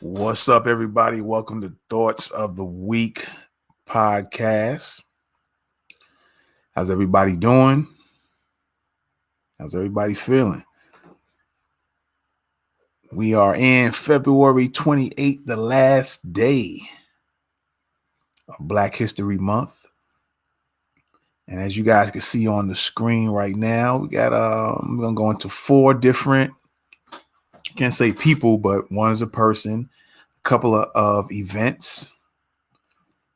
What's up, everybody? Welcome to Thoughts of the Week podcast. How's everybody doing? How's everybody feeling? We are in February 28th, the last day of Black History Month. And as you guys can see on the screen right now, we got we're gonna go into four different, can't say people, but one is a person, a couple of events,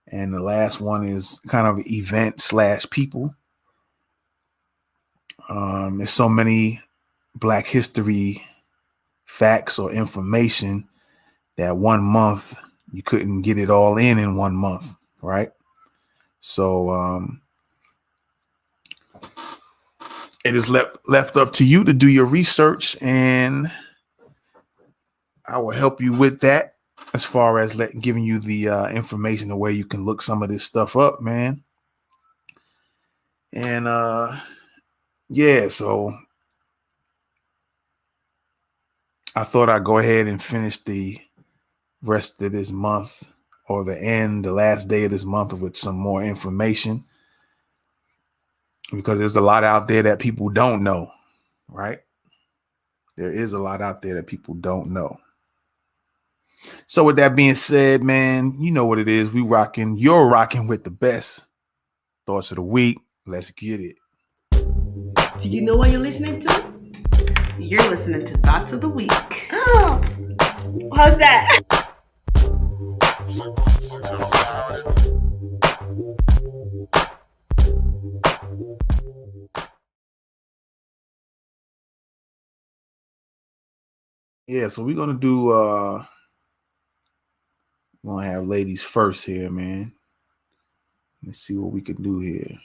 and the last one is kind of event / people. There's so many Black history facts or information that 1 month you couldn't get it all in 1 month, right? So it is left up to you to do your research, and I will help you with that as far as giving you the information of where you can look some of this stuff up, man. And yeah, so I thought I'd go ahead and finish the rest of this month, or the last day of this month, with some more information, because there's a lot out there that people don't know, right? There is a lot out there that people don't know. So with that being said, man, you know what it is. You're rocking with the best thoughts of the week. Let's get it. Do you know what you're listening to? You're listening to Thoughts of the Week. Oh, how's that? Yeah, so we're gonna do we're gonna have ladies first here, man. Let's see what we can do here.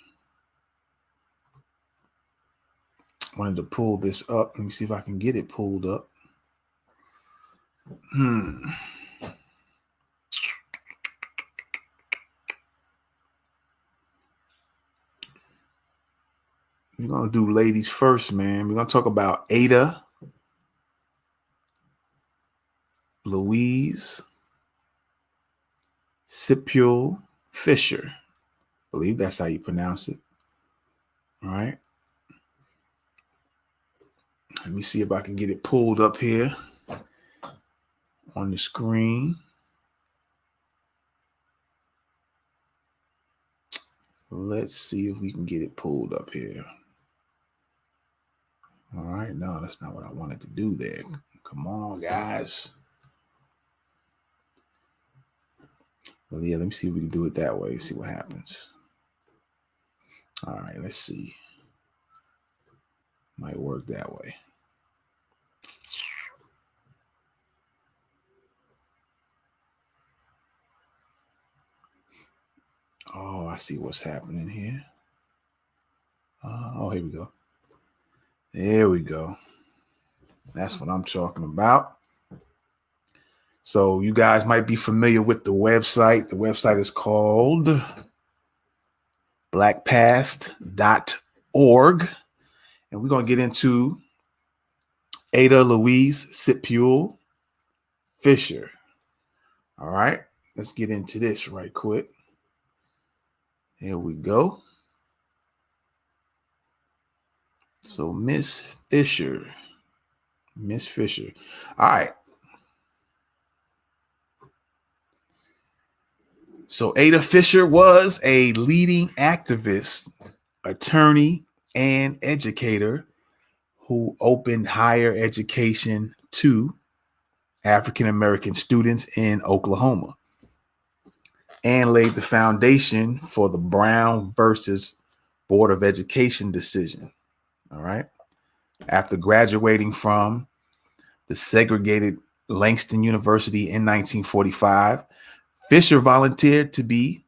Wanted to pull this up. Let me see if I can get it pulled up. We're gonna do ladies first, man. We're gonna talk about Ada Louise Sipule Fisher. I believe that's how you pronounce it. All right. Let me see if I can get it pulled up here on the screen. Let's see if we can get it pulled up here. All right. No, that's not what I wanted to do there. Come on, guys. Well, yeah, let me see if we can do it that way. See what happens. All right, let's see. Might work that way. Oh, I see what's happening here. Oh, here we go. There we go. That's what I'm talking about. So you guys might be familiar with the website. The website is called blackpast.org. And we're going to get into Ada Louise Sipule Fisher. All right. Let's get into this right quick. Here we go. So Miss Fisher Miss Fisher. All right. So Ada Fisher was a leading activist, attorney, and educator who opened higher education to African American students in Oklahoma and laid the foundation for the Brown versus Board of Education decision. All right. After graduating from the segregated Langston University in 1945, Fisher volunteered to be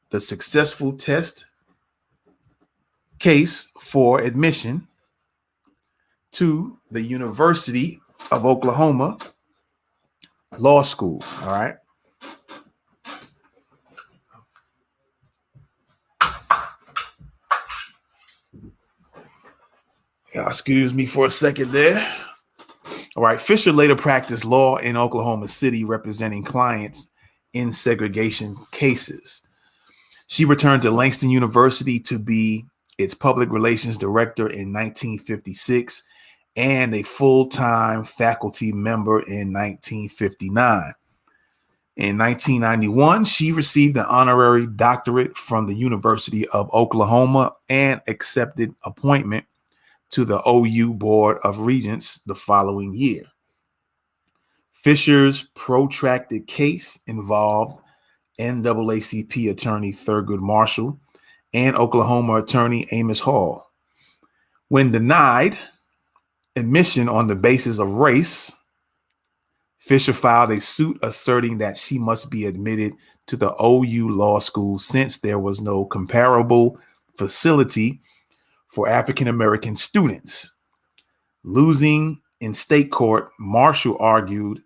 the successful test case for admission to the University of Oklahoma Law School. All right. Yeah, excuse me for a second there. All right. Fisher later practiced law in Oklahoma City, representing clients in segregation cases. She returned to Langston University to be its public relations director in 1956 and a full-time faculty member in 1959. In 1991, she received an honorary doctorate from the University of Oklahoma and accepted appointment to the OU Board of Regents the following year. Fisher's protracted case involved NAACP attorney Thurgood Marshall and Oklahoma attorney Amos Hall. When denied admission on the basis of race, Fisher filed a suit asserting that she must be admitted to the OU Law School since there was no comparable facility for African American students. Losing in state court, Marshall argued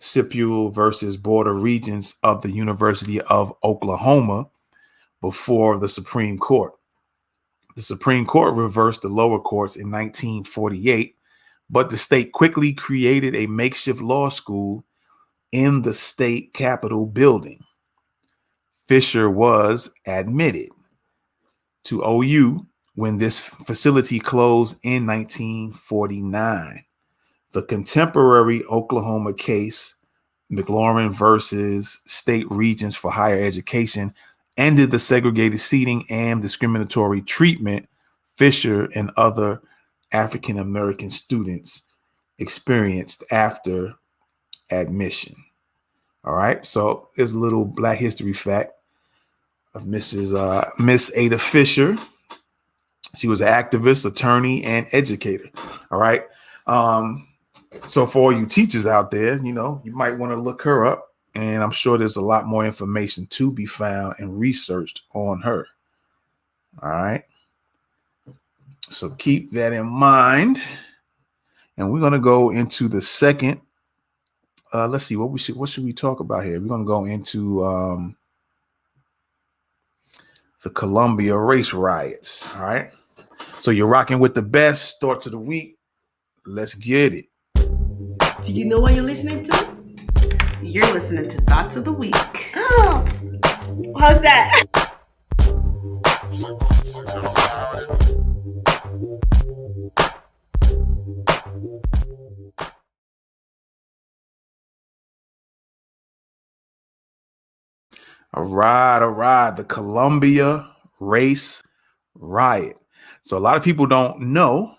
Sipule versus Board of Regents of the University of Oklahoma before the Supreme Court. The Supreme Court reversed the lower courts in 1948, but the state quickly created a makeshift law school in the state capitol building. Fisher was admitted to OU when this facility closed in 1949. The contemporary Oklahoma case, McLaurin versus State Regents for Higher Education, ended the segregated seating and discriminatory treatment Fisher and other African American students experienced after admission. All right, so there's a little Black history fact of Miss Ada Fisher. She was an activist, attorney, and educator. All right. So for all you teachers out there, you might want to look her up, and I'm sure there's a lot more information to be found and researched on her. All right. So keep that in mind. And we're going to go into the second. Let's see what should we talk about here? We're going to go into the Columbia Race Riots. All right. So you're rocking with the best start to the week. Let's get it. Do you know what you're listening to? You're listening to Thoughts of the Week. Oh, how's that? All right. The Columbia Race Riot. So a lot of people don't know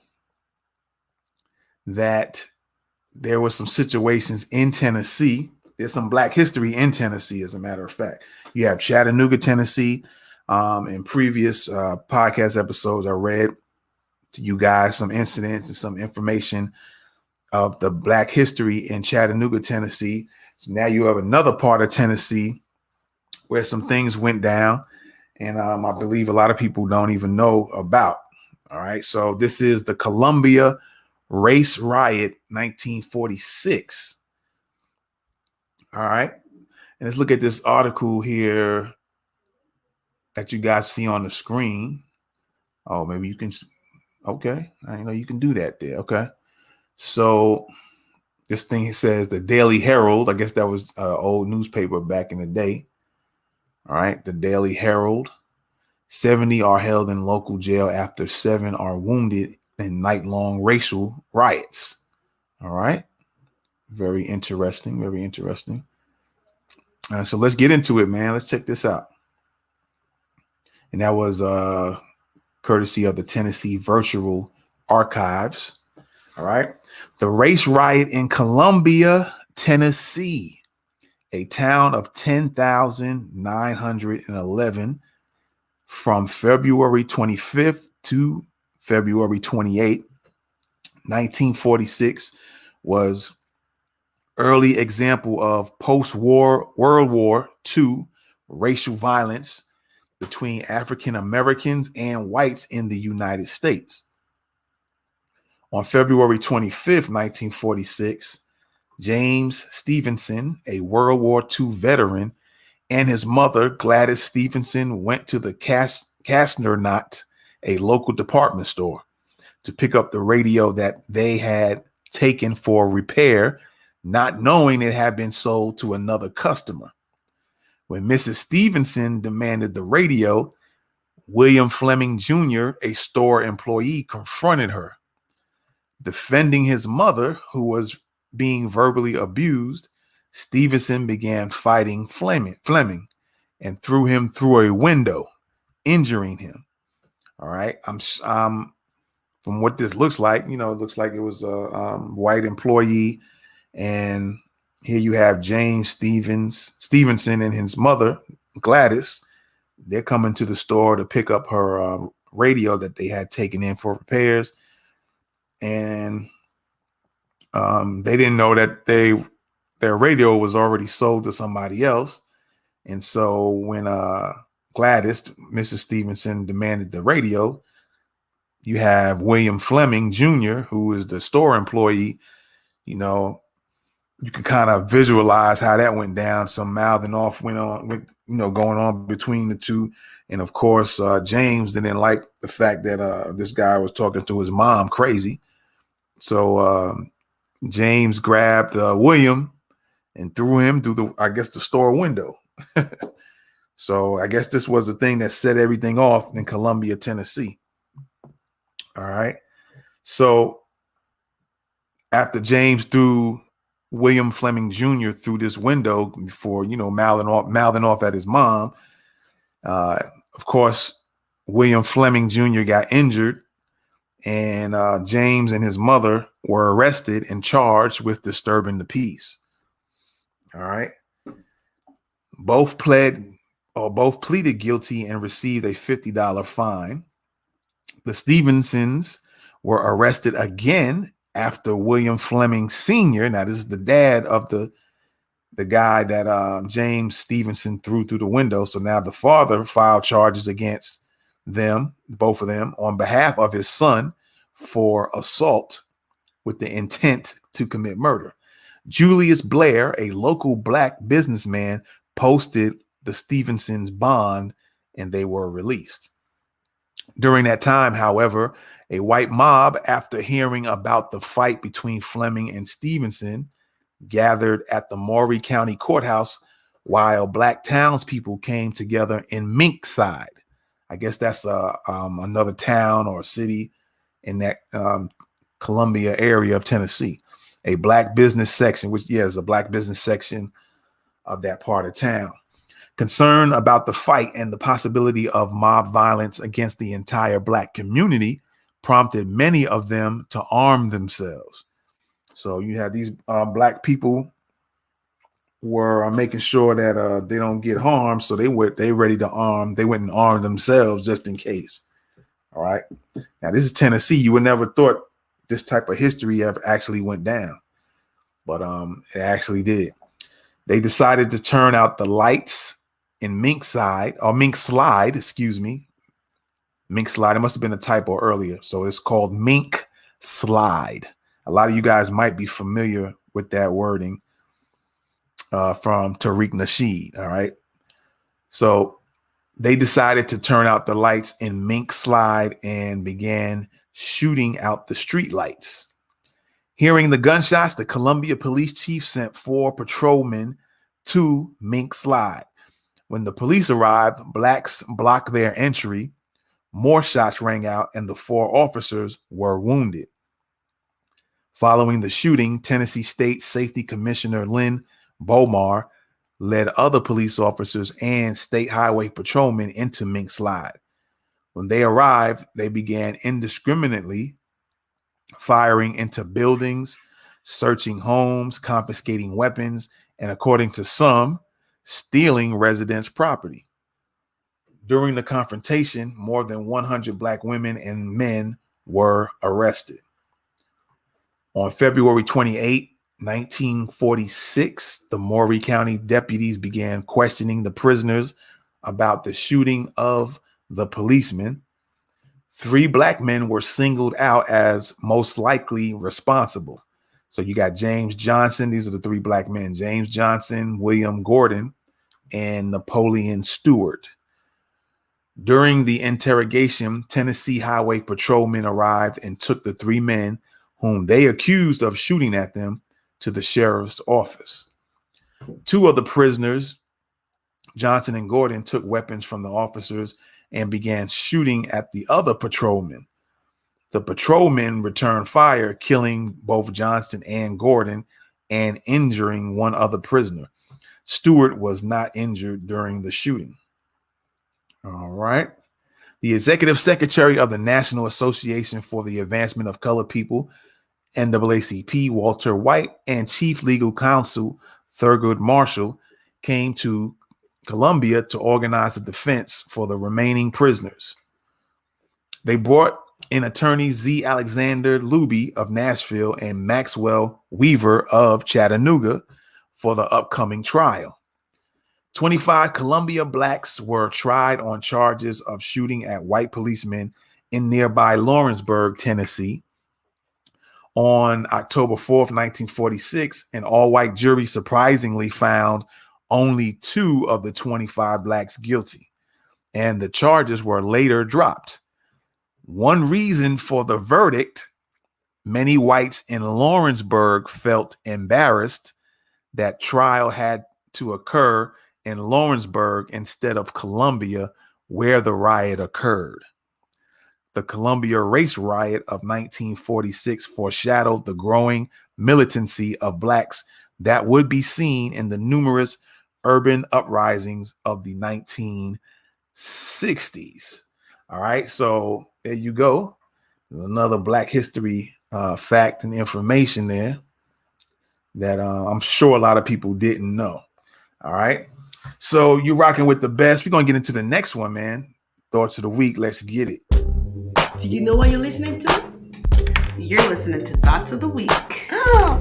that there were some situations in Tennessee. There's some Black history in Tennessee, as a matter of fact. You have Chattanooga, Tennessee. In previous podcast episodes, I read to you guys some incidents and some information of the Black history in Chattanooga, Tennessee. So now you have another part of Tennessee where some things went down, and I believe a lot of people don't even know about. All right, so this is the Columbia Race Riot, 1946. All right, and let's look at this article here that you guys see on the screen. Oh, maybe you can. Okay, I know you can do that there. Okay, so this thing says the Daily Herald. I guess that was an old newspaper back in the day. All right, the Daily Herald. 70 are held in local jail after 7 are wounded in night-long racial riots. All right. Very interesting. Very interesting. So let's get into it, man. Let's check this out. And that was courtesy of the Tennessee Virtual Archives. All right. The race riot in Columbia, Tennessee, a town of 10,911, from February 25th to February 28th, 1946, was early example of post-war World War II racial violence between African Americans and whites in the United States. On February 25th, 1946, James Stevenson, a World War II veteran, and his mother, Gladys Stevenson, went to the Kastner Knot, a local department store, to pick up the radio that they had taken for repair, not knowing it had been sold to another customer. When Mrs. Stevenson demanded the radio, William Fleming Jr., a store employee, confronted her. Defending his mother, who was being verbally abused, Stevenson began fighting Fleming and threw him through a window, injuring him. All right. From what this looks like, it looks like it was a white employee. And here you have James Stevenson and his mother, Gladys. They're coming to the store to pick up her radio that they had taken in for repairs. And they didn't know that their radio was already sold to somebody else. And so when Gladys, Mrs. Stevenson, demanded the radio, you have William Fleming Jr., who is the store employee. You can kind of visualize how that went down. Some mouthing off went on, going on between the two. And of course, James didn't like the fact that this guy was talking to his mom crazy. So James grabbed William and threw him through the store window. So I guess this was the thing that set everything off in Columbia, Tennessee. All right. So after James threw William Fleming Jr. through this window before, mouthing off at his mom, of course, William Fleming Jr. got injured, and James and his mother were arrested and charged with disturbing the peace. All right. Both pleaded guilty and received a $50 fine. The Stevensons were arrested again after William Fleming Sr., now this is the dad of the guy that James Stevenson threw through the window. So now the father filed charges against them, both of them, on behalf of his son for assault with the intent to commit murder. Julius Blair, a local black businessman, posted the Stevensons' bond, and they were released. During that time, however, a white mob, after hearing about the fight between Fleming and Stevenson, gathered at the Maury County Courthouse while black townspeople came together in Minkside. I guess that's another town or city in that Columbia area of Tennessee. A black business section, which is a black business section of that part of town. Concern about the fight and the possibility of mob violence against the entire black community prompted many of them to arm themselves. So you have these black people were making sure that they don't get harmed. So they ready to arm. They went and armed themselves just in case. All right. Now this is Tennessee. You would never thought this type of history ever actually went down, but it actually did. They decided to turn out the lights in Minkside. Mink Slide. It must have been a typo earlier. So it's called Mink Slide. A lot of you guys might be familiar with that wording from Tariq Nasheed. All right. So they decided to turn out the lights in Mink Slide and began shooting out the street lights. Hearing the gunshots, the Columbia police chief sent 4 patrolmen to Mink Slide. When the police arrived, blacks blocked their entry. More shots rang out and the 4 officers were wounded. Following the shooting, Tennessee State Safety Commissioner Lynn Bomar led other police officers and state highway patrolmen into Mink Slide. When they arrived, they began indiscriminately firing into buildings, searching homes, confiscating weapons, and according to some, stealing residents' property. During the confrontation, more than 100 Black women and men were arrested. On February 28, 1946, the Maury County deputies began questioning the prisoners about the shooting of the policemen. 3 Black men were singled out as most likely responsible. So you got James Johnson. These are the 3 Black men: James Johnson, William Gordon, and Napoleon Stewart. During the interrogation, Tennessee Highway patrolmen arrived and took the 3 men whom they accused of shooting at them to the sheriff's office. 2 of the prisoners, Johnson and Gordon, took weapons from the officers and began shooting at the other patrolmen. The patrolmen returned fire, killing both Johnson and Gordon and injuring 1 other prisoner. Stewart was not injured during the shooting. All right. The executive secretary of the National Association for the Advancement of Colored People, NAACP, Walter White, and chief legal counsel Thurgood Marshall came to Columbia to organize a defense for the remaining prisoners. They brought in attorneys Z. Alexander Luby of Nashville and Maxwell Weaver of Chattanooga for the upcoming trial. 25 Columbia Blacks were tried on charges of shooting at white policemen in nearby Lawrenceburg, Tennessee. On October 4th, 1946, an all-white jury surprisingly found only 2 of the 25 Blacks guilty, and the charges were later dropped. One reason for the verdict: many whites in Lawrenceburg felt embarrassed that trial had to occur in Lawrenceburg instead of Columbia, where the riot occurred. The Columbia Race Riot of 1946 foreshadowed the growing militancy of Blacks that would be seen in the numerous urban uprisings of the 1960s. All right, so there you go. There's another Black history fact and information there that I'm sure a lot of people didn't know. All right, so you're rocking with the best. We're going to get into the next one, man. Thoughts of the week. Let's get it. Do you know what you're listening to? You're listening to Thoughts of the Week. Oh,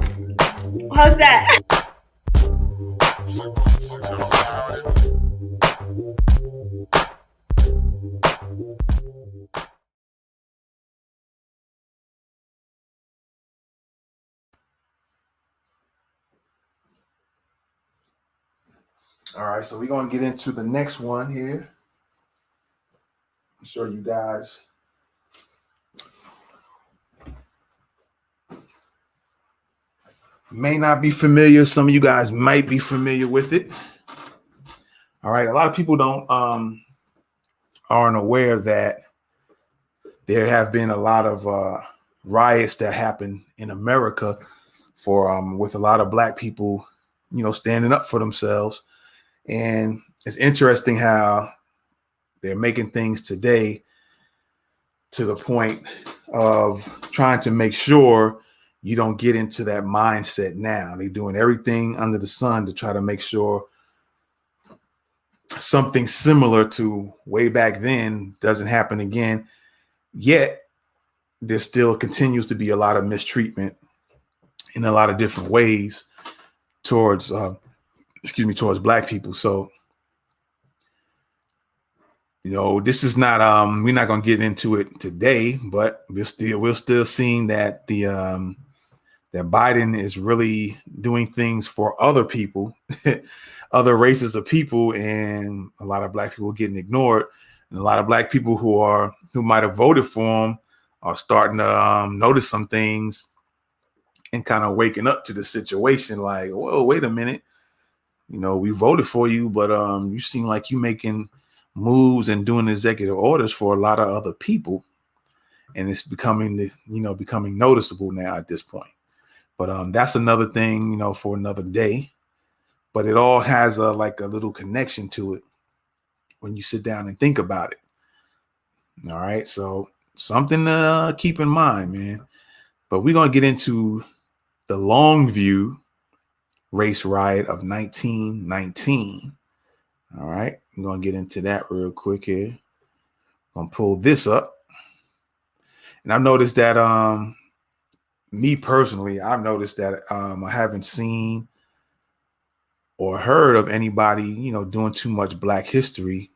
how's that? All right, so we're going to get into the next one here. I'm sure you guys may not be familiar. Some of you guys might be familiar with it. All right, a lot of people aren't aware that there have been a lot of riots that happen in America for with a lot of Black people, standing up for themselves. And it's interesting how they're making things today to the point of trying to make sure you don't get into that mindset now. They're doing everything under the sun to try to make sure something similar to way back then doesn't happen again. Yet there still continues to be a lot of mistreatment in a lot of different ways towards Black people. So, this is not we're not going to get into it today, but we're still seeing that that Biden is really doing things for other people, other races of people, and a lot of Black people getting ignored, and a lot of Black people who might have voted for him are starting to notice some things and kind of waking up to the situation. Like, whoa, wait a minute, we voted for you, but you seem like you making moves and doing executive orders for a lot of other people, and it's becoming becoming noticeable now at this point. But that's another thing, for another day. But it all has a little connection to it when you sit down and think about it. All right, so something to keep in mind, man. But we're gonna get into the Longview Race Riot of 1919. All right, I'm gonna get into that real quick here. I'm gonna pull this up, and I've noticed that me personally, I've noticed that I haven't seen or heard of anybody, doing too much Black history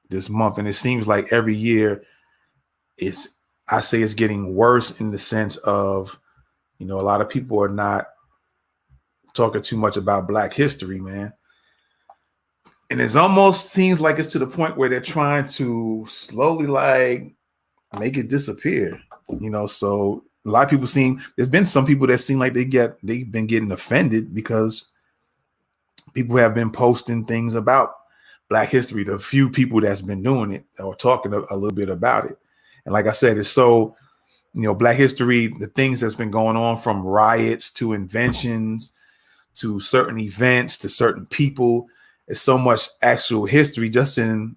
this month, and it seems like every year I say it's getting worse in the sense of, a lot of people are not talking too much about Black history, man. And it almost seems like it's to the point where they're trying to slowly make it disappear, so a lot of people there's been some people that seem like they've been getting offended because people have been posting things about Black history, the few people that's been doing it or talking a little bit about it. And like I said, it's so, Black history, the things that's been going on from riots to inventions to certain events to certain people. It's so much actual history just in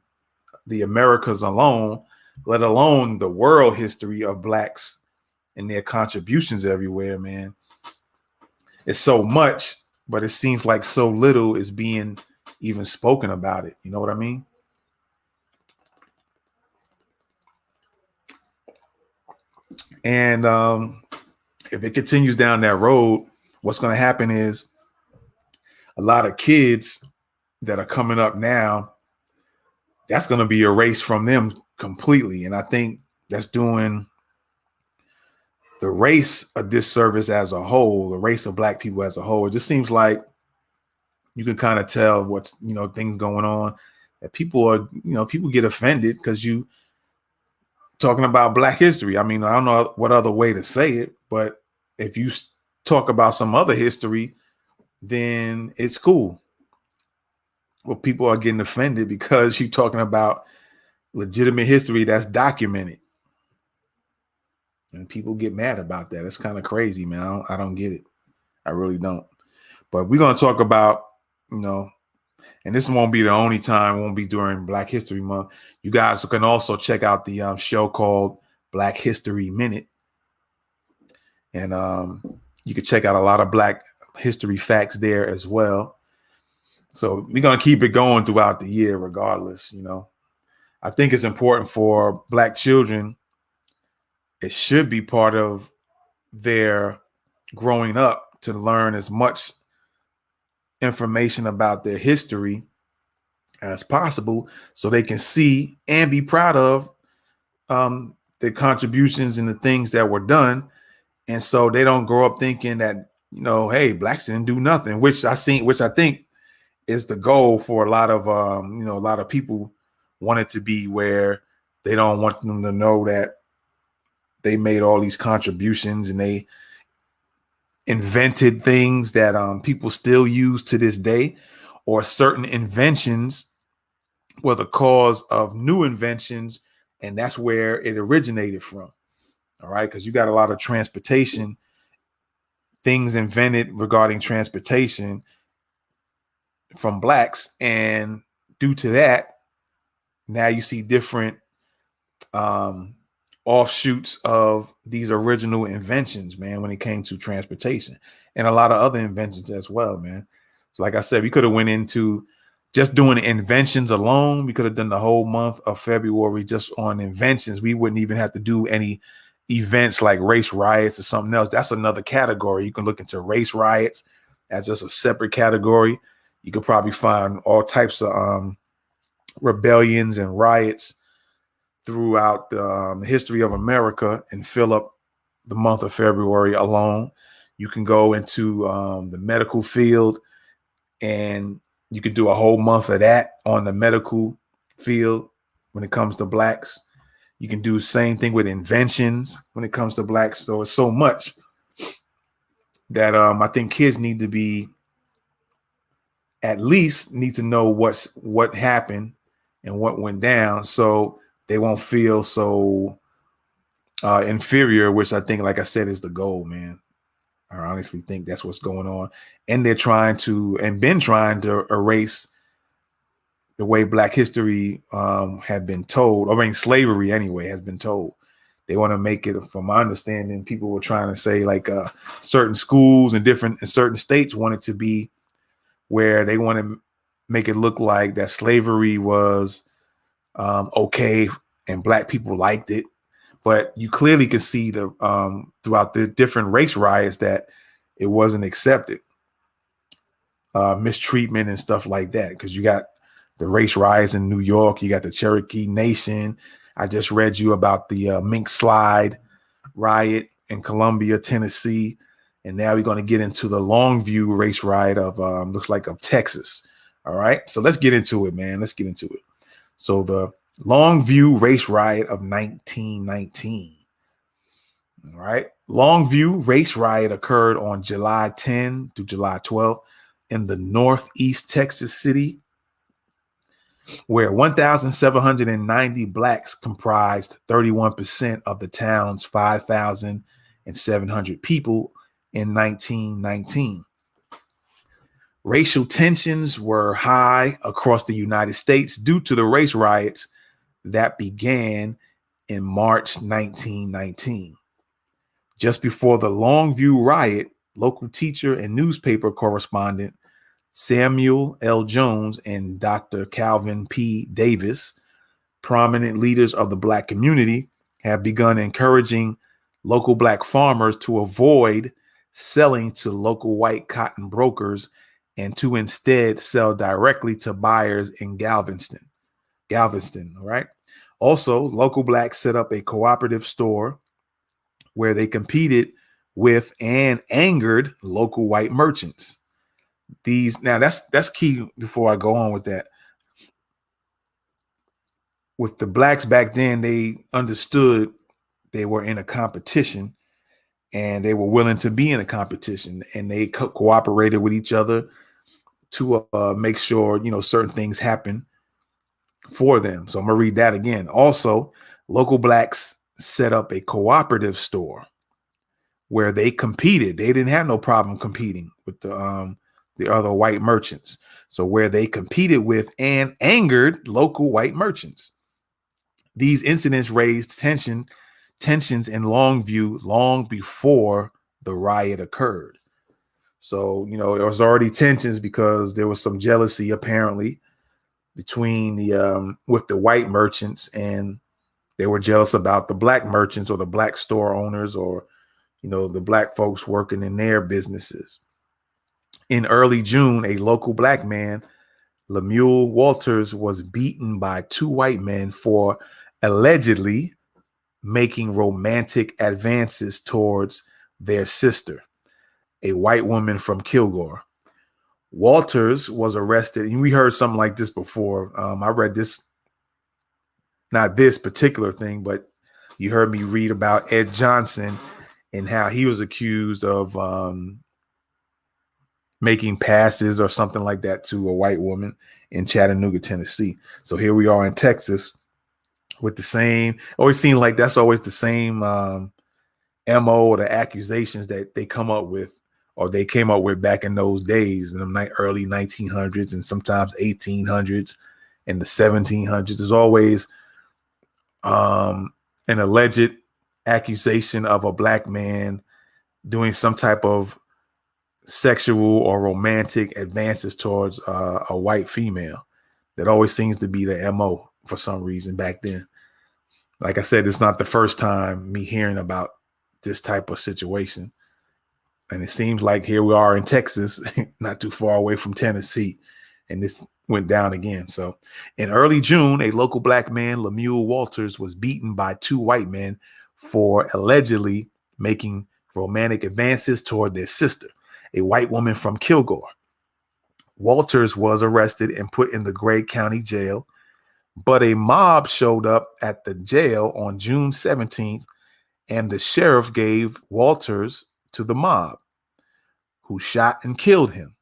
the Americas alone, let alone the world history of Blacks and their contributions everywhere, man. It's so much, but it seems like so little is being even spoken about it. You know what I mean? And if it continues down that road, what's going to happen is a lot of kids that are coming up now, that's going to be erased from them completely. And I think that's doing the race a disservice as a whole, the race of Black people as a whole. It just seems like you can kind of tell what's, things going on, that people are, people get offended because you talking about Black history. I mean, I don't know what other way to say it, but if you talk about some other history, then it's cool. Well, people are getting offended because you're talking about legitimate history that's documented. And people get mad about that. It's kind of crazy, man. I don't get it. I really don't. But we're going to talk about, and this won't be the only time, it won't be during Black History Month. You guys can also check out the show called Black History Minute. And you can check out a lot of Black history facts there as well. So we're going to keep it going throughout the year regardless, I think it's important for Black children. It should be part of their growing up to learn as much information about their history as possible so they can see and be proud of the contributions and the things that were done. And so they don't grow up thinking that, hey, Blacks didn't do nothing, which I think is the goal for a lot of, a lot of people want it to be, where they don't want them to know that they made all these contributions and they invented things that people still use to this day, or certain inventions were the cause of new inventions. And that's where it originated from. All right. Because you got a lot of transportation things invented regarding transportation from Blacks. And due to that, now you see different offshoots of these original inventions, man, when it came to transportation and a lot of other inventions as well, man. So like I said, we could have went into just doing inventions alone. We could have done the whole month of February just on inventions. We wouldn't even have to do any events like race riots or something else. That's another category. You can look into race riots as just a separate category. You could probably find all types of rebellions and riots throughout the history of America and fill up the month of February alone. You can go into the medical field and you could do a whole month of that on the medical field when it comes to Blacks. You can do the same thing with inventions when it comes to Blacks. So it's so much that I think kids need to know what happened and what went down, so they won't feel so inferior, which I think, like I said, is the goal, man. I honestly think that's what's going on. And they're trying to, and been trying to erase the way Black history had been told. I mean, slavery anyway has been told. They want to make it, from my understanding, people were trying to say like certain schools in certain states wanted to be where they want to make it look like that slavery was okay and Black people liked it. But you clearly could see the throughout the different race riots that it wasn't accepted, mistreatment and stuff like that. Because you got the race riots in New York, you got the Cherokee Nation. I just read you about the Mink Slide riot in Columbia, Tennessee, and now we're going to get into the Longview race riot of looks like of Texas. All right, so let's get into it, man. Let's get into it. So the Longview race riot of 1919. All right. Longview race riot occurred on July 10 to July 12 in the northeast Texas city, where 1,790 Blacks comprised 31% of the town's 5,700 people in 1919. Racial tensions were high across the United States due to the race riots that began in March 1919. Just before the Longview riot, local teacher and newspaper correspondent Samuel L. Jones and Dr. Calvin P. Davis, prominent leaders of the Black community, have begun encouraging local Black farmers to avoid selling to local white cotton brokers and to instead sell directly to buyers in Galveston. All right. Also, local Blacks set up a cooperative store where they competed with and angered local white merchants. That's key before I go on with that. With the Blacks back then, they understood they were in a competition and they were willing to be in a competition, and they cooperated with each other to make sure, certain things happen for them. So I'm going to read that again. Also, local Blacks set up a cooperative store where they competed. They didn't have no problem competing with the other white merchants. So where they competed with and angered local white merchants. These incidents raised tensions in Longview long before the riot occurred. So, there was already tensions because there was some jealousy apparently between with the white merchants, and they were jealous about the Black merchants or the Black store owners or, the Black folks working in their businesses. In early June, a local Black man, Lemuel Walters, was beaten by two white men for allegedly making romantic advances towards their sister, a white woman from Kilgore. Walters was arrested, and we heard something like this before. I read this, not this particular thing, but you heard me read about Ed Johnson and how he was accused of making passes or something like that to a white woman in Chattanooga, Tennessee. So here we are in Texas with the same, always seems like that's always the same MO or the accusations that they come up with, or they came up with back in those days in the early 1900s and sometimes 1800s and the 1700s. There's always an alleged accusation of a Black man doing some type of sexual or romantic advances towards a white female. That always seems to be the MO for some reason back then. Like I said, it's not the first time me hearing about this type of situation. And it seems like here we are in Texas, not too far away from Tennessee, and this went down again. So in early June, a local Black man, Lemuel Walters, was beaten by two white men for allegedly making romantic advances toward their sister, a white woman from Kilgore. Walters was arrested and put in the Gray County Jail, but a mob showed up at the jail on June 17th, and the sheriff gave Walters to the mob, who shot and killed him.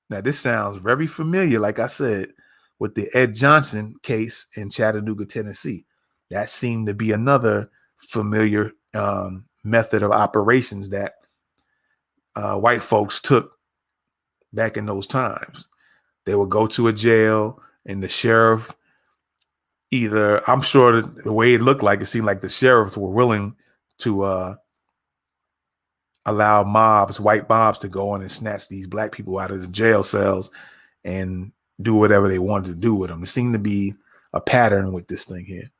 Now, this sounds very familiar, like I said, with the Ed Johnson case in Chattanooga, Tennessee. That seemed to be another familiar method of operations that white folks took back in those times. They would go to a jail, and the sheriff I'm sure the way it looked like, it seemed like the sheriffs were willing to allow white mobs to go in and snatch these black people out of the jail cells and do whatever they wanted to do with them. There seemed to be a pattern with this thing here.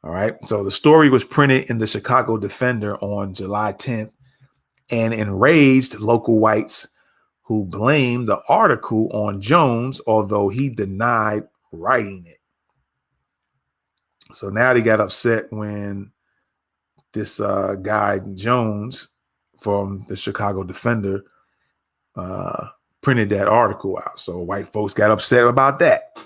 All right. So the story was printed in the Chicago Defender on July 10th and enraged local whites who blamed the article on Jones, although he denied writing it. So now they got upset when this guy Jones from the Chicago Defender printed that article out. So white folks got upset about that.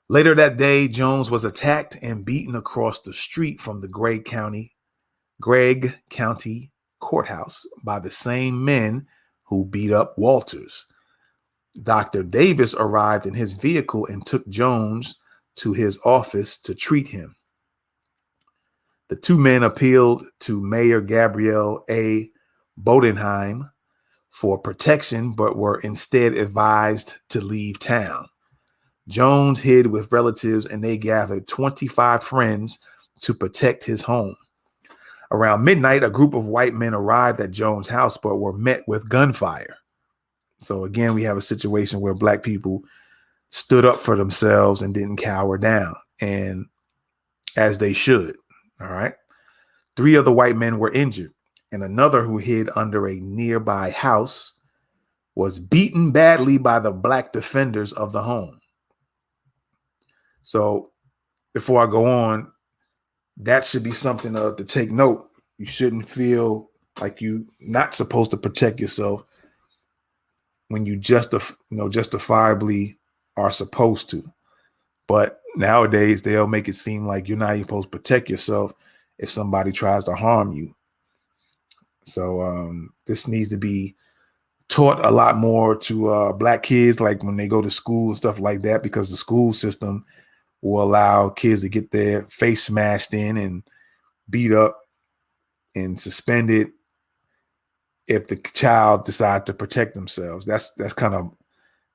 Later that day, Jones was attacked and beaten across the street from the Gregg County Courthouse by the same men who beat up Walters. Dr. Davis arrived in his vehicle and took Jones to his office to treat him. The two men appealed to Mayor Gabrielle A. Bodenheim for protection, but were instead advised to leave town. Jones hid with relatives, and they gathered 25 friends to protect his home. Around midnight, a group of white men arrived at Jones' house, but were met with gunfire. So again, we have a situation where black people stood up for themselves and didn't cower down, and as they should. All right. 3 of the white men were injured, and another who hid under a nearby house was beaten badly by the black defenders of the home. So before I go on, that should be something to take note. You shouldn't feel like you're not supposed to protect yourself when you justifiably are supposed to. But nowadays, they'll make it seem like you're not even supposed to protect yourself if somebody tries to harm you. So this needs to be taught a lot more to black kids, like when they go to school and stuff like that, because the school system will allow kids to get their face smashed in and beat up and suspended if the child decides to protect themselves. That's kind of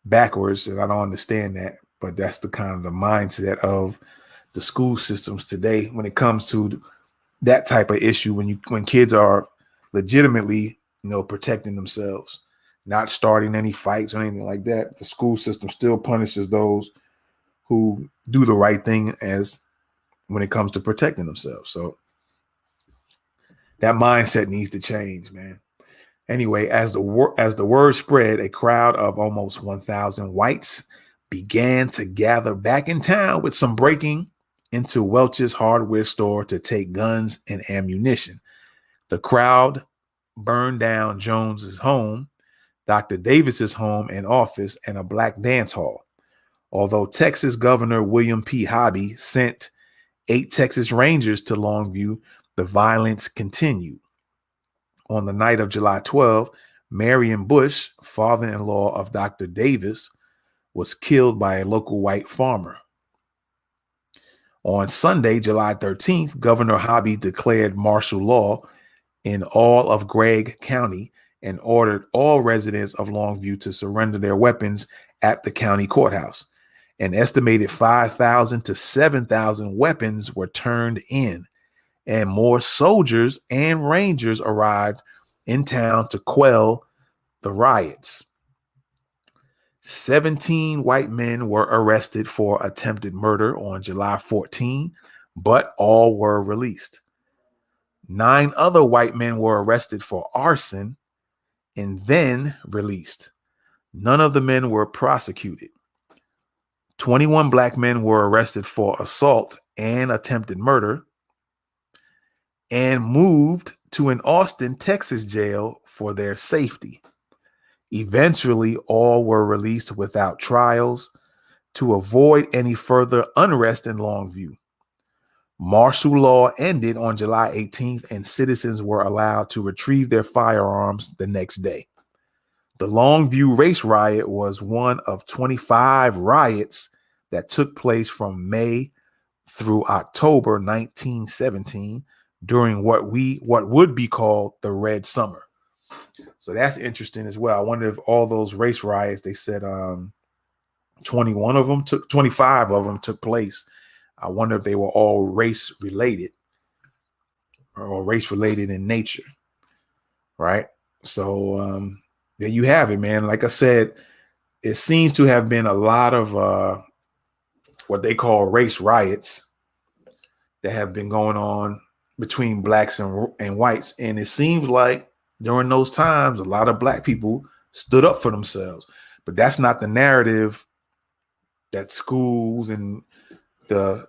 backwards, and I don't understand that, but that's the kind of the mindset of the school systems today when it comes to that type of issue, when kids are legitimately, protecting themselves, not starting any fights or anything like that. The school system still punishes those who do the right thing as when it comes to protecting themselves. So that mindset needs to change, man. Anyway, as the word spread, a crowd of almost 1,000 whites began to gather back in town, with some breaking into Welch's hardware store to take guns and ammunition. The crowd burned down Jones's home, Dr. Davis's home and office, and a black dance hall. Although Texas Governor William P. Hobby sent 8 Texas Rangers to Longview, the violence continued. On the night of July 12, Marion Bush, father-in-law of Dr. Davis, was killed by a local white farmer. On Sunday, July 13th, Governor Hobby declared martial law in all of Gregg County and ordered all residents of Longview to surrender their weapons at the county courthouse. An estimated 5,000 to 7,000 weapons were turned in, and more soldiers and rangers arrived in town to quell the riots. 17 white men were arrested for attempted murder on July 14, but all were released. 9 other white men were arrested for arson and then released. None of the men were prosecuted. 21 black men were arrested for assault and attempted murder and moved to an Austin, Texas jail for their safety. Eventually, all were released without trials to avoid any further unrest in Longview. Martial law ended on July 18th, and citizens were allowed to retrieve their firearms the next day. The Longview Race Riot was one of 25 riots that took place from May through October 1917 during what would be called the Red Summer. So that's interesting as well. I wonder if all those race riots, they said 25 of them took place. I wonder if they were all race related or race related in nature. Right. So there you have it, man. Like I said, it seems to have been a lot of what they call race riots that have been going on between blacks and whites. And it seems like during those times, a lot of black people stood up for themselves. But that's not the narrative that schools and the,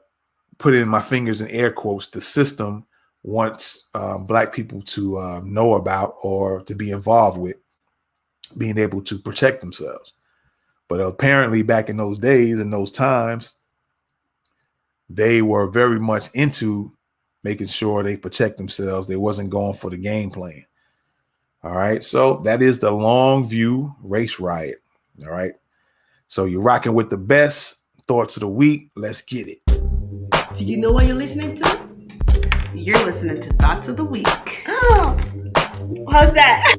put it in my fingers in air quotes, the system wants black people to know about or to be involved with, being able to protect themselves. But apparently back in those days and those times, they were very much into making sure they protect themselves. They wasn't going for the game plan. All right. So that is the Longview Race Riot. All right. So you're rocking with the best thoughts of the week. Let's get it. Do you know what you're listening to? You're listening to Thoughts of the Week. Oh, how's that?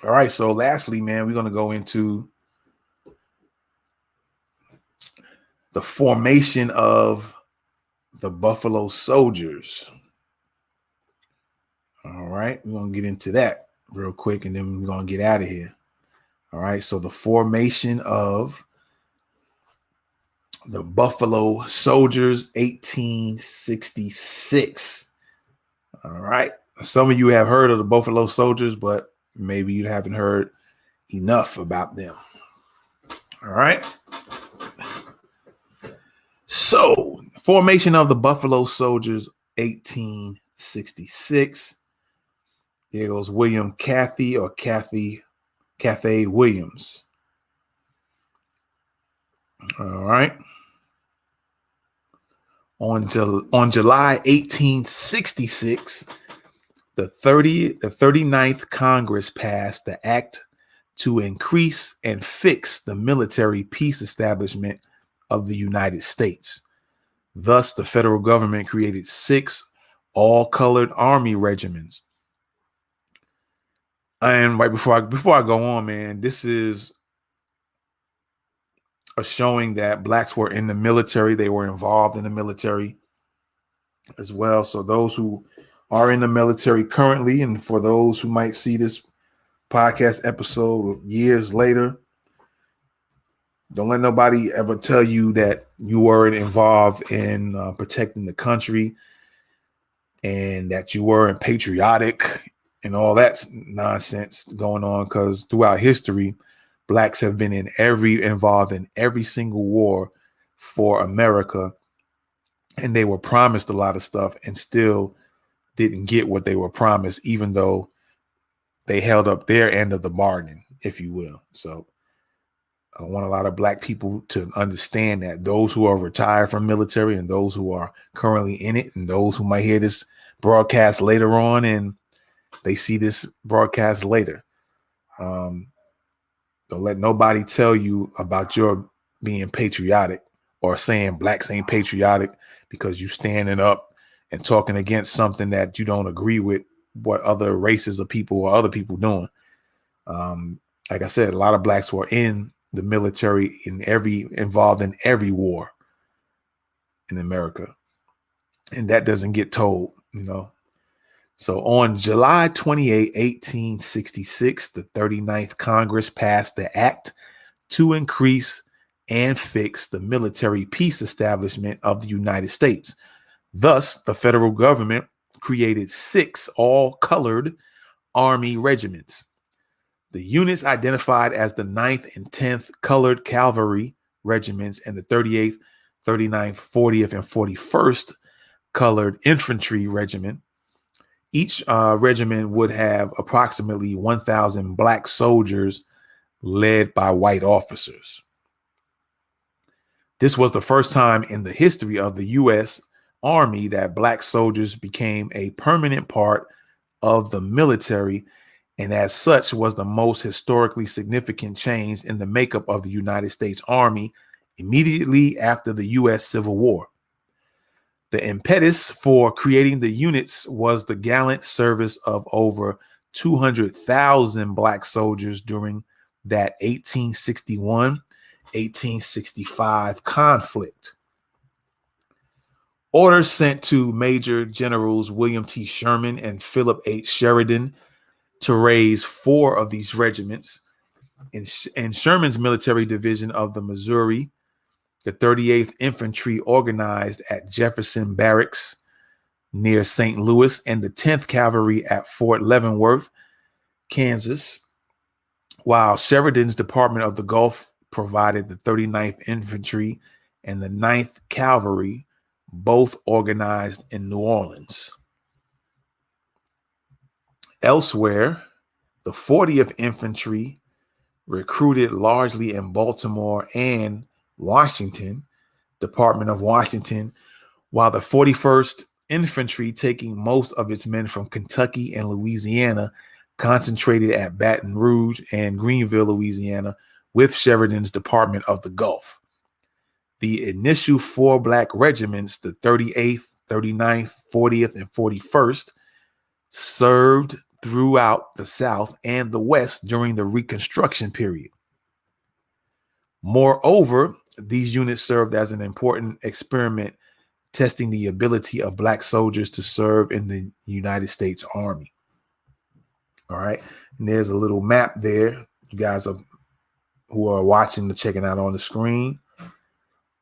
All right. So lastly, man, we're going to go into the formation of the Buffalo Soldiers. All right. We're going to get into that real quick, and then we're going to get out of here. All right. So the formation of the Buffalo Soldiers, 1866. All right. Some of you have heard of the Buffalo Soldiers, but maybe you haven't heard enough about them. All right. So, formation of the Buffalo Soldiers, 1866. There goes William Cathy or Cathy Williams. All right. On July 1866, the 39th Congress passed the Act to increase and fix the military peace establishment of the United States. Thus, the federal government created 6 all-colored army regiments. And right before I go on, man, this is a showing that blacks were in the military. They were involved in the military as well. So those who are in the military currently, and for those who might see this podcast episode years later, don't let nobody ever tell you that you weren't involved in protecting the country and that you weren't patriotic and all that nonsense going on, because throughout history, blacks have been involved in every single war for America, and they were promised a lot of stuff and still didn't get what they were promised, even though they held up their end of the bargain, if you will. So I want a lot of black people to understand that, those who are retired from military and those who are currently in it, and those who might hear this broadcast later on and they see this broadcast later. Don't let nobody tell you about your being patriotic or saying blacks ain't patriotic because you standing up and talking against something that you don't agree with what other races of people or other people doing. Like I said, a lot of blacks were in the military, involved in every war in America. And that doesn't get told, you know. So on July 28, 1866, the 39th Congress passed the Act to increase and fix the military peace establishment of the United States. Thus, the federal government created 6 all-colored Army regiments. The units identified as the 9th and 10th Colored Cavalry Regiments and the 38th, 39th, 40th, and 41st Colored Infantry Regiment. Each regiment would have approximately 1,000 black soldiers led by white officers. This was the first time in the history of the U.S. Army that black soldiers became a permanent part of the military and as such was the most historically significant change in the makeup of the United States Army immediately after the U.S. Civil War. The impetus for creating the units was the gallant service of over 200,000 Black soldiers during that 1861-1865 conflict. Orders sent to Major Generals William T. Sherman and Philip H. Sheridan to raise 4 of these regiments. In Sherman's military division of the Missouri, the 38th Infantry organized at Jefferson Barracks near St. Louis, and the 10th Cavalry at Fort Leavenworth, Kansas, while Sheridan's Department of the Gulf provided the 39th Infantry and the 9th Cavalry, both organized in New Orleans. Elsewhere, the 40th Infantry, recruited largely in Baltimore and Washington, Department of Washington, while the 41st Infantry, taking most of its men from Kentucky and Louisiana, concentrated at Baton Rouge and Greenville, Louisiana, with Sheridan's Department of the Gulf. The initial 4 Black regiments, the 38th, 39th, 40th, and 41st, served throughout the South and the West during the Reconstruction period. Moreover, these units served as an important experiment testing the ability of Black soldiers to serve in the United States Army. All right. And there's a little map there. You guys who are watching the checking out on the screen.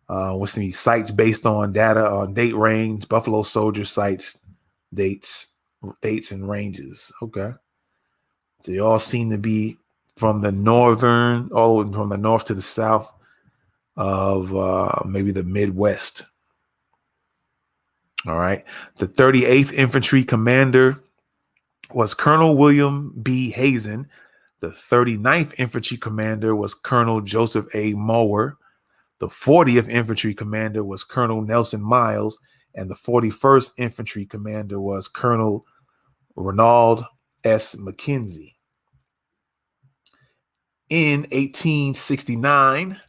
With some sites based on data on date range, Buffalo Soldier sites, dates and ranges. Okay. So you all seem to be from the northern, all from the north to the south of maybe the Midwest. All right. The 38th Infantry commander was Colonel William B. Hazen. The 39th Infantry commander was Colonel Joseph A. Mower. The 40th Infantry commander was Colonel Nelson Miles, and the 41st Infantry commander was Colonel Ronald S. McKenzie. In 1869,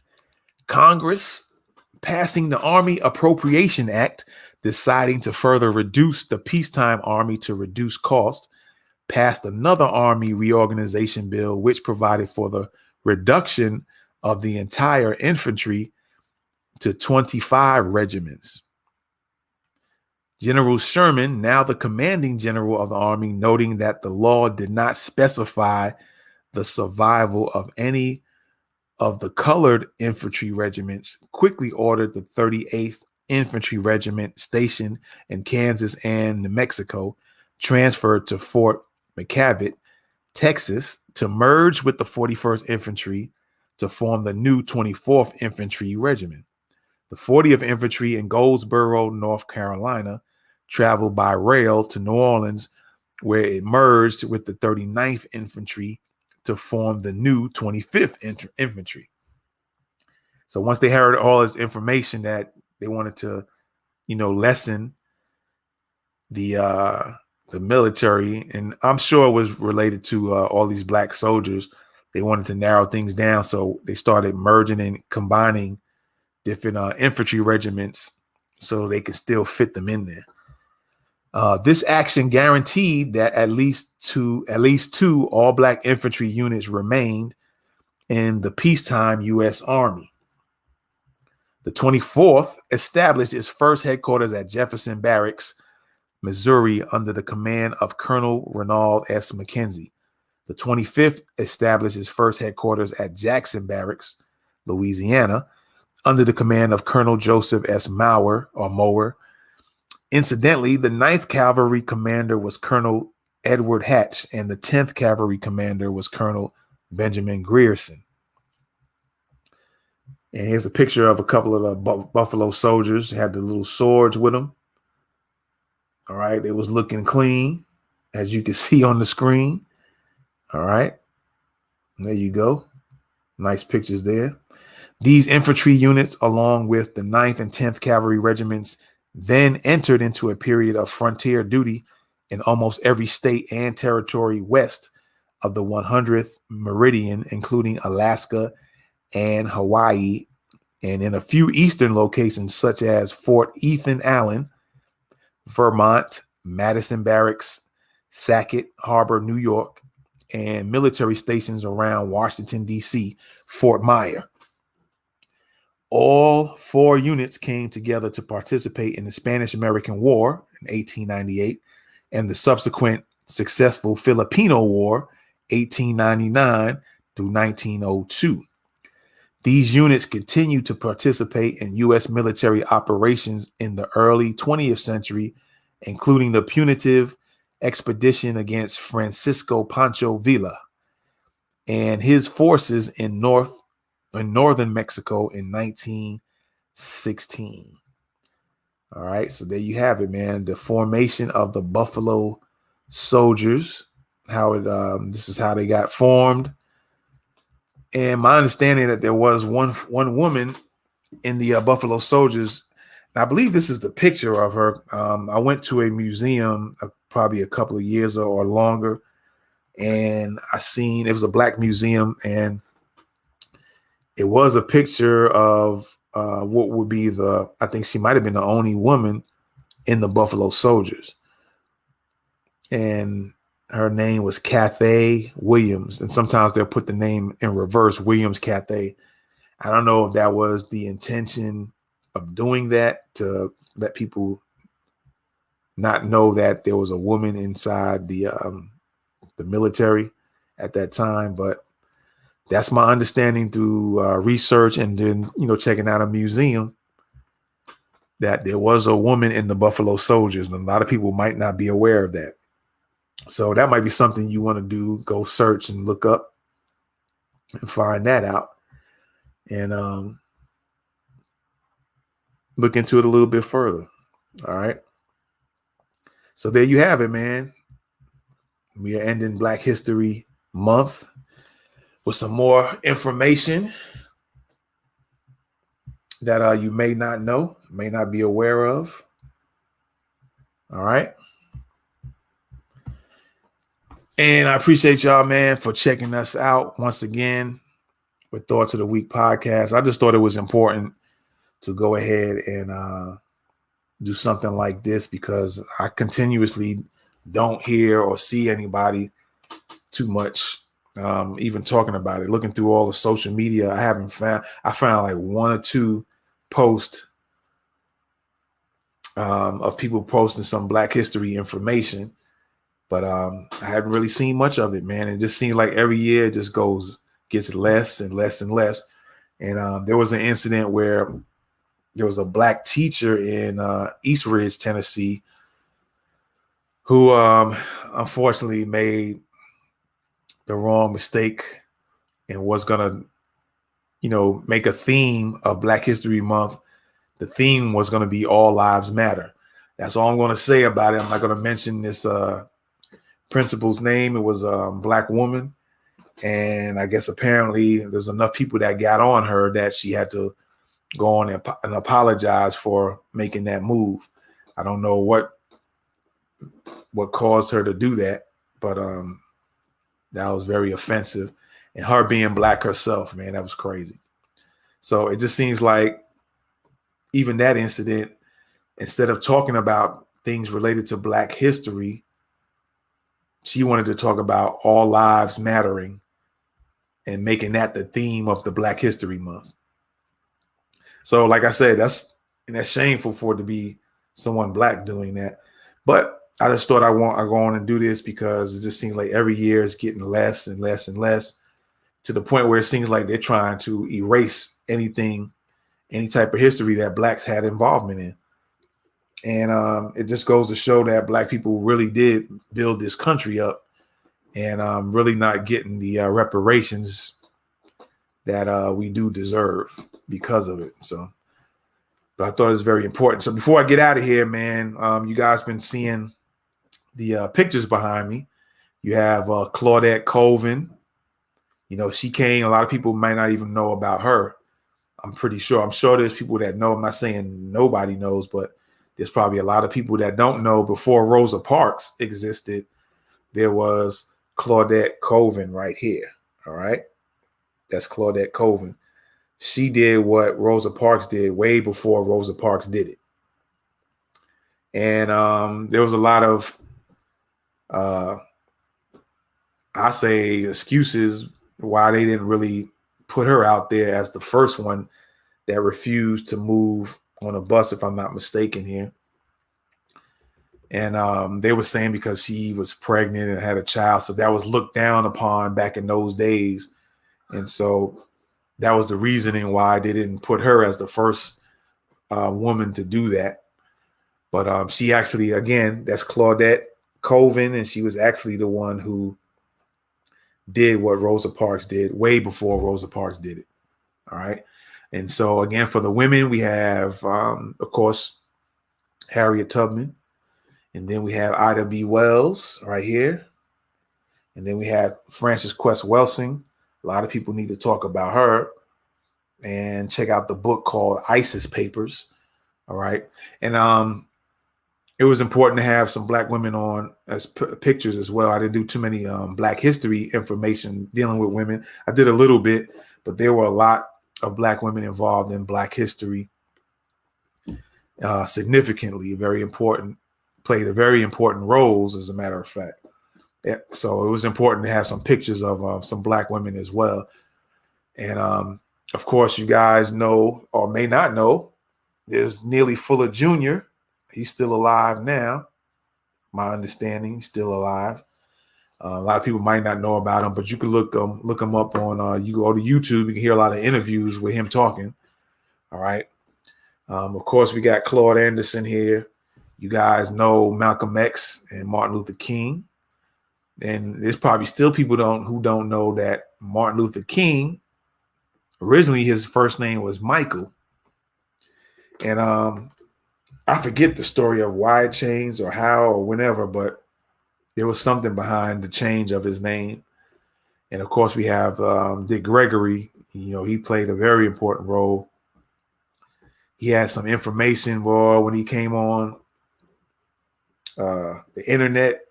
Congress, passing the Army Appropriation Act, deciding to further reduce the peacetime army to reduce cost, passed another army reorganization bill which provided for the reduction of the entire infantry to 25 regiments. General Sherman, now the commanding general of the army, noting that the law did not specify the survival of any of the colored infantry regiments, quickly ordered the 38th Infantry Regiment stationed in Kansas and New Mexico, transferred to Fort McKavett, Texas, to merge with the 41st Infantry to form the new 24th Infantry Regiment. The 40th Infantry in Goldsboro, North Carolina, traveled by rail to New Orleans, where it merged with the 39th Infantry to form the new 25th Infantry. So once they heard all this information that they wanted to, lessen the military, and I'm sure it was related to all these Black soldiers, they wanted to narrow things down. So they started merging and combining different infantry regiments so they could still fit them in there. This action guaranteed that at least two all Black infantry units remained in the peacetime U.S. Army. The 24th established its first headquarters at Jefferson Barracks, Missouri, under the command of Colonel Ronald S. McKenzie. The 25th established its first headquarters at Jackson Barracks, Louisiana, under the command of Colonel Joseph S. Mower. Incidentally, the 9th Cavalry commander was Colonel Edward Hatch, and the 10th Cavalry commander was Colonel Benjamin Grierson. And here's a picture of a couple of the Buffalo soldiers. They had the little swords with them. All right, they was looking clean, as you can see on the screen. All right, there you go. Nice pictures there. These infantry units, along with the 9th and 10th Cavalry regiments, then entered into a period of frontier duty in almost every state and territory west of the 100th meridian, including Alaska and Hawaii, and in a few eastern locations such as Fort Ethan Allen, Vermont, Madison Barracks, Sackett Harbor, New York, and military stations around Washington, D.C., Fort Myer. All 4 units came together to participate in the Spanish-American War in 1898 and the subsequent successful Filipino War, 1899 through 1902. These units continued to participate in U.S. military operations in the early 20th century, including the punitive expedition against Francisco Pancho Villa and his forces in northern Mexico in 1916. All right, so there you have it, man. The formation of the Buffalo Soldiers, how it this is how they got formed. And my understanding that there was one woman in the Buffalo Soldiers. And I believe this is the picture of her. I went to a museum probably a couple of years or longer, and I seen it was a black museum, and it was a picture of what would be I think she might have been the only woman in the Buffalo Soldiers. And her name was Cathay Williams. And sometimes they'll put the name in reverse, Williams Cathay. I don't know if that was the intention of doing that, to let people not know that there was a woman inside the military at that time. But that's my understanding through research and then, checking out a museum, that there was a woman in the Buffalo Soldiers. And a lot of people might not be aware of that. So that might be something you want to do. Go search and look up and find that out, and look into it a little bit further. All right. So there you have it, man. We are ending Black History Month with some more information that you may not know, may not be aware of. All right. And I appreciate y'all, man, for checking us out once again with Thoughts of the Week podcast. I just thought it was important to go ahead and do something like this, because I continuously don't hear or see anybody too much even talking about it. Looking through all the social media, I found like 1 or 2 posts of people posting some Black history information. But I hadn't really seen much of it, man. It just seems like every year it just gets less and less and less. And there was an incident where there was a Black teacher in East Ridge, Tennessee, who unfortunately made the wrong mistake and was going to, make a theme of Black History Month. The theme was going to be All Lives Matter. That's all I'm going to say about it. I'm not going to mention this principal's name. It was a Black woman, and I guess apparently there's enough people that got on her that she had to go on and apologize for making that move. I don't know what caused her to do that, but that was very offensive. And her being Black herself, man, that was crazy. So it just seems like even that incident, instead of talking about things related to Black history, she wanted to talk about all lives mattering and making that the theme of the Black History Month. So like I said, that's shameful for it to be someone Black doing that. But I just thought I go on and do this because it just seems like every year it's getting less and less and less, to the point where it seems like they're trying to erase any type of history that Blacks had involvement in. And it just goes to show that Black people really did build this country up, and really not getting the reparations that we do deserve because of it. So, but I thought it was very important. So before I get out of here, man, you guys been seeing the pictures behind me. You have Claudette Colvin. She came. A lot of people might not even know about her. I'm sure there's people that know. I'm not saying nobody knows, but there's probably a lot of people that don't know. Before Rosa Parks existed, there was Claudette Coven right here. All right. That's Claudette Coven. She did what Rosa Parks did way before Rosa Parks did it. And there was a lot of, I say, excuses why they didn't really put her out there as the first one that refused to move on a bus, if I'm not mistaken here. And they were saying because she was pregnant and had a child. So that was looked down upon back in those days. And so that was the reasoning why they didn't put her as the first woman to do that. But she actually, again, that's Claudette Coven, and she was actually the one who did what Rosa Parks did way before Rosa Parks did it. All right. And so, again, for the women, we have, of course, Harriet Tubman. And then we have Ida B. Wells right here. And then we have Frances Quest Welsing. A lot of people need to talk about her and check out the book called ISIS Papers. All right. And it was important to have some Black women on as pictures as well. I didn't do too many Black history information dealing with women. I did a little bit, but there were a lot of Black women involved in Black history. Significantly, very important, played a very important roles, as a matter of fact. Yeah, so it was important to have some pictures of some Black women as well. And of course, you guys know or may not know, there's Neely Fuller Jr. He's still alive now. My understanding, he's still alive. A lot of people might not know about him, but you can look him up on. You go to YouTube, you can hear a lot of interviews with him talking. All right. Of course, we got Claude Anderson here. You guys know Malcolm X and Martin Luther King. And there's probably still people who don't know that Martin Luther King, originally his first name was Michael. And I forget the story of why it changed or how or whenever, but there was something behind the change of his name. And of course, we have Dick Gregory. You know, he played a very important role. He had some information, boy, when he came on the internet,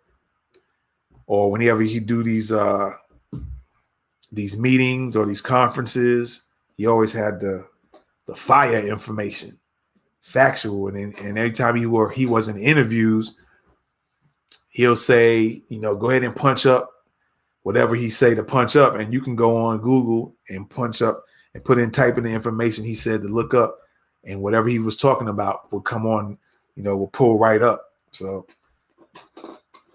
or whenever he do these meetings or these conferences, he always had the fire information, factual. And every time he was in interviews, he'll say, you know, go ahead and punch up whatever he say to punch up, and you can go on Google and punch up and type in the information he said to look up, and whatever he was talking about would come on, you know, will pull right up. So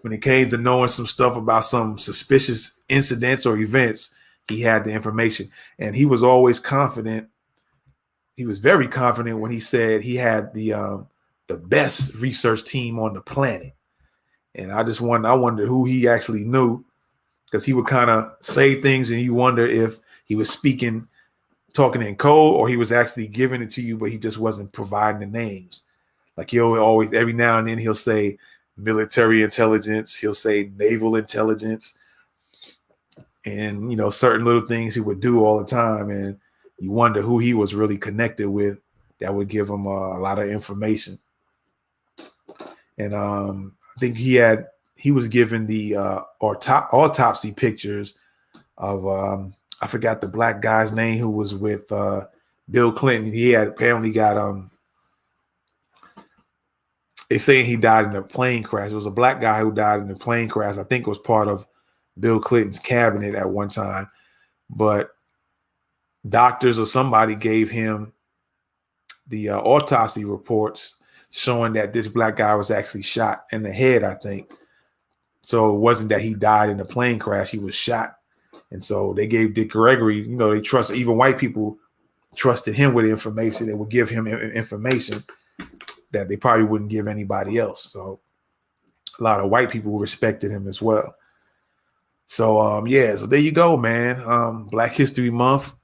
when it came to knowing some stuff about some suspicious incidents or events, he had the information, and he was always confident. He was very confident when he said he had the best research team on the planet. And I wonder who he actually knew, because he would kind of say things and you wonder if he was talking in code, or he was actually giving it to you, but he just wasn't providing the names. Like he'll always, every now and then he'll say military intelligence, he'll say naval intelligence, and, you know, certain little things he would do all the time. And you wonder who he was really connected with that would give him a lot of information. And I think he was given the autopsy pictures of I forgot the Black guy's name who was with Bill Clinton. He had apparently got they saying he died in a plane crash. It was a Black guy who died in a plane crash. I think it was part of Bill Clinton's cabinet at one time, but doctors or somebody gave him the autopsy reports showing that this Black guy was actually shot in the head, I think. So it wasn't that he died in a plane crash, he was shot. And so they gave Dick Gregory, you know, they trust, even white people trusted him with information. They would give him information that they probably wouldn't give anybody else. So a lot of white people respected him as well. So so there you go, man. Black History Month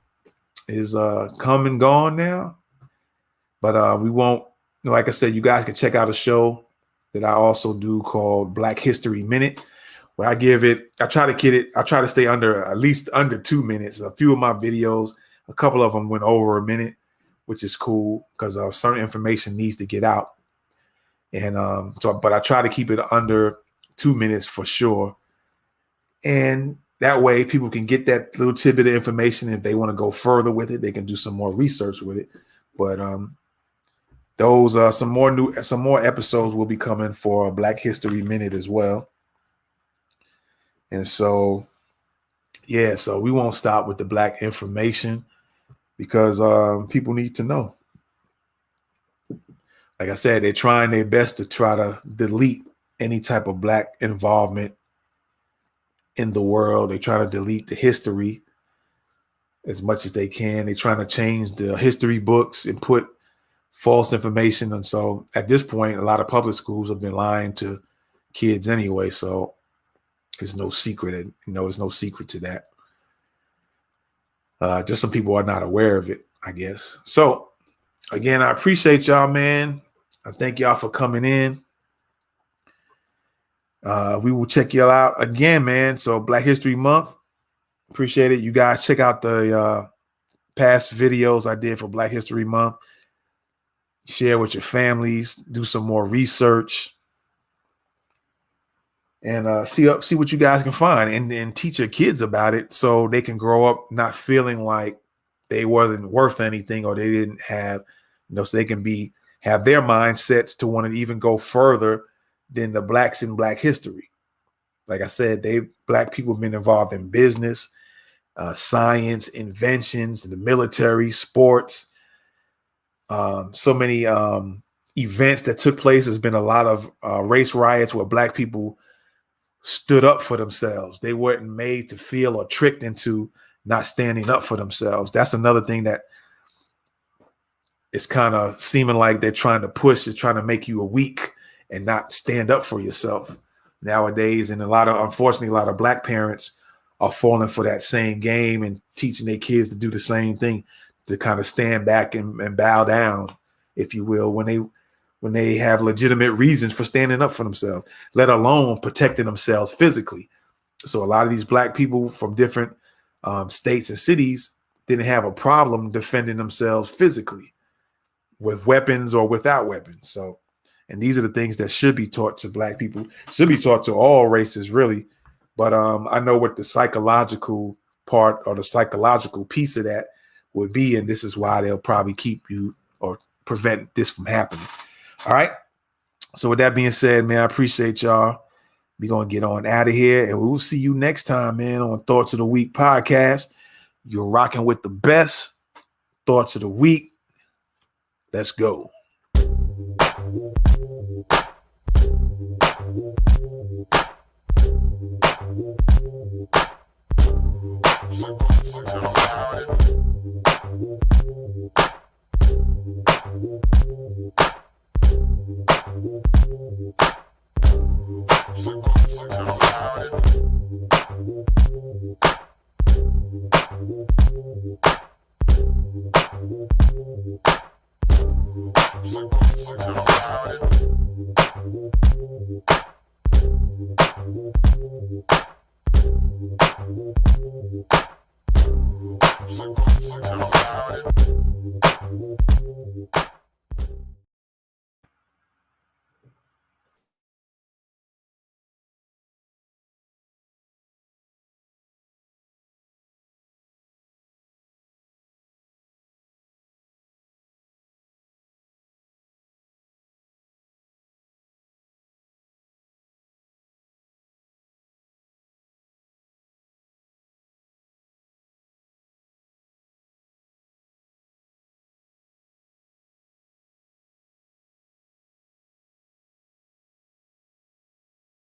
is come and gone now. But we won't, like I said, you guys can check out a show that I also do called Black History Minute, where I try to stay at least under 2 minutes. A few of my videos, a couple of them went over a minute, which is cool because certain information needs to get out. And but I try to keep it under 2 minutes for sure. And that way people can get that little tidbit of information. If they want to go further with it, they can do some more research with it. But those some more episodes will be coming for Black History Minute as well. And so, yeah, so we won't stop with the Black information because people need to know. Like I said, they're trying their best to try to delete any type of Black involvement in the world. They're trying to delete the history as much as they can. They're trying to change the history books and put false information. And so at this point, a lot of public schools have been lying to kids anyway. So there's no secret. There's no secret to that. Just some people are not aware of it, I guess. So again, I appreciate y'all, man. I thank y'all for coming in. We will check y'all out again, man. So Black History Month. Appreciate it. You guys check out the past videos I did for Black History Month. Share with your families. Do some more research. And see what you guys can find. And then teach your kids about it so they can grow up not feeling like they wasn't worth anything or they didn't have, so they can have their mindsets to want to even go further than the Blacks in Black history. Like I said, Black people have been involved in business, science, inventions, the military, sports, so many events that took place. There's been a lot of race riots where Black people stood up for themselves. They weren't made to feel or tricked into not standing up for themselves. That's another thing that it's kind of seeming like they're trying to push, is trying to make you a weak and not stand up for yourself nowadays. And unfortunately, a lot of Black parents are falling for that same game and teaching their kids to do the same thing, to kind of stand back and bow down, if you will, when they have legitimate reasons for standing up for themselves, let alone protecting themselves physically. So a lot of these Black people from different states and cities didn't have a problem defending themselves physically with weapons or without weapons. So, and these are the things that should be taught to Black people, should be taught to all races, really. But I know what the psychological part or the psychological piece of that would be, and this is why they'll probably keep you or prevent this from happening. All right. So with that being said, man, I appreciate y'all. We're going to get on out of here, and we'll see you next time, man, on Thoughts of the Week podcast. You're rocking with the best. Thoughts of the Week. Let's go.